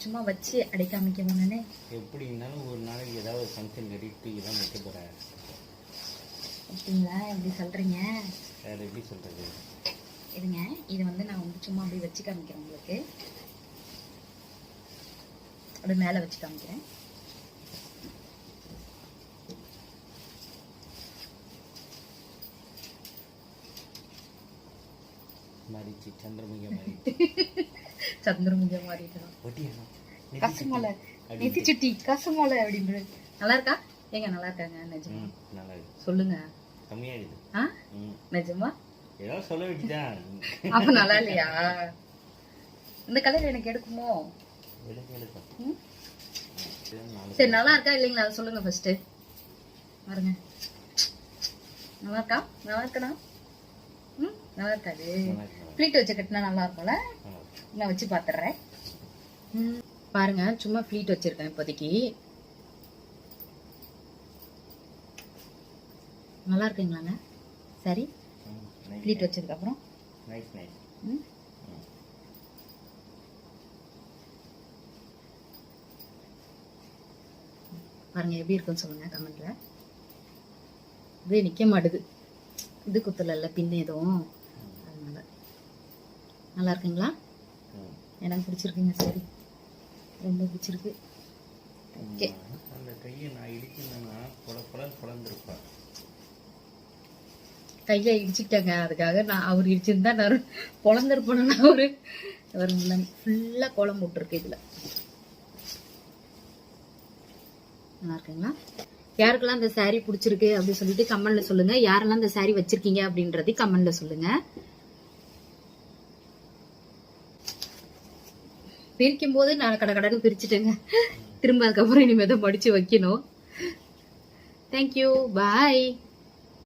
சும்மா வச்சு அடைக்காமிக்க நானே. எப்படி இருந்தாலும் ஒரு நாளைக்கு ஏதாவது ஒரு ஃபங்க்ஷன் கட்டிட்டு தான் வைக்க போகிறேன். அப்படிங்களா? எப்படி சொல்கிறீங்க? வேறு எப்படி சொல்கிறது? இதுங்க, இதை வந்து நான் வந்து சும்மா அப்படியே வச்சு காமிக்கிறேன் உங்களுக்கு. அப்படியே மேலே வச்சு காமிக்கிறேன். மாறிச்சு, சந்திரமுகியா மாறி. சந்திரமுகியா மாறிட்டோம். கசுமலை நெத்தி சுட்டி கசுமலை அப்படின்றது நல்லா இருக்கா? ஏங்க நல்லா இருக்காங்க நிஜமா? நல்லா இருக்கு. சொல்லுங்க. கம்மியா இருக்கு. நிஜமா? ஏதோ சொல்ல வேண்டியதான். அப்ப நல்லா இல்லையா? இந்த கலர் எனக்கு எடுக்குமோ? சரி, நல்லா இருக்கா இல்லைங்களா அதை சொல்லுங்க ஃபர்ஸ்ட். பாருங்க, நல்லா இருக்கா? நல்லா இருக்கா? நல்லா இருக்காது. ஃபிளீட் வச்சு கட்டினா நல்லா இருக்கும்ல. நான் வச்சு பாத்துறேன். பாருங்க, சும்மா ஃபிளீட் வச்சிருக்கேன் இப்போதைக்கு. நல்லா இருக்குங்களாங்க? சரி, ஃபிளீட் வச்சதுக்கு அப்புறம் பாருங்க எப்படி இருக்குன்னு சொல்லுங்க கமெண்ட்ல. இது நிக்க மாட்டுது, இது குத்தல பின்ன எதுவும், அதனால நல்லா இருக்குங்களா? எனக்கு பிடிச்சிருக்குங்க. சரி, ரொம்ப பிடிச்சிருக்கு. ஓகே, அந்த கையை நான் இடிக்கணும்னா பொழந்திருப்பேன். கையை இடிச்சுக்கிட்டாங்க, அதுக்காக நான் அவர் இடிச்சிருந்தா நான் பொழந்திருப்பேன்னா அவரு ஃபுல்லா கோலம் போட்டுருக்கு. இதுல நல்லா இருக்குங்களா? யாருக்கெல்லாம் இந்த சாரீ பிடிச்சிருக்கு அப்படின்னு சொல்லிட்டு கமெண்ட்ல சொல்லுங்க. யாரெல்லாம் இந்த சாரீ வச்சிருக்கீங்க அப்படின்றதை கமெண்ட்ல சொல்லுங்க. பிரிக்கும் போது நான் கடன்னு பிரிச்சுட்டேங்க. திரும்ப அதுக்கப்புறம் இனிமேதான் படிச்சு வைக்கணும். தேங்க்யூ, பாய்.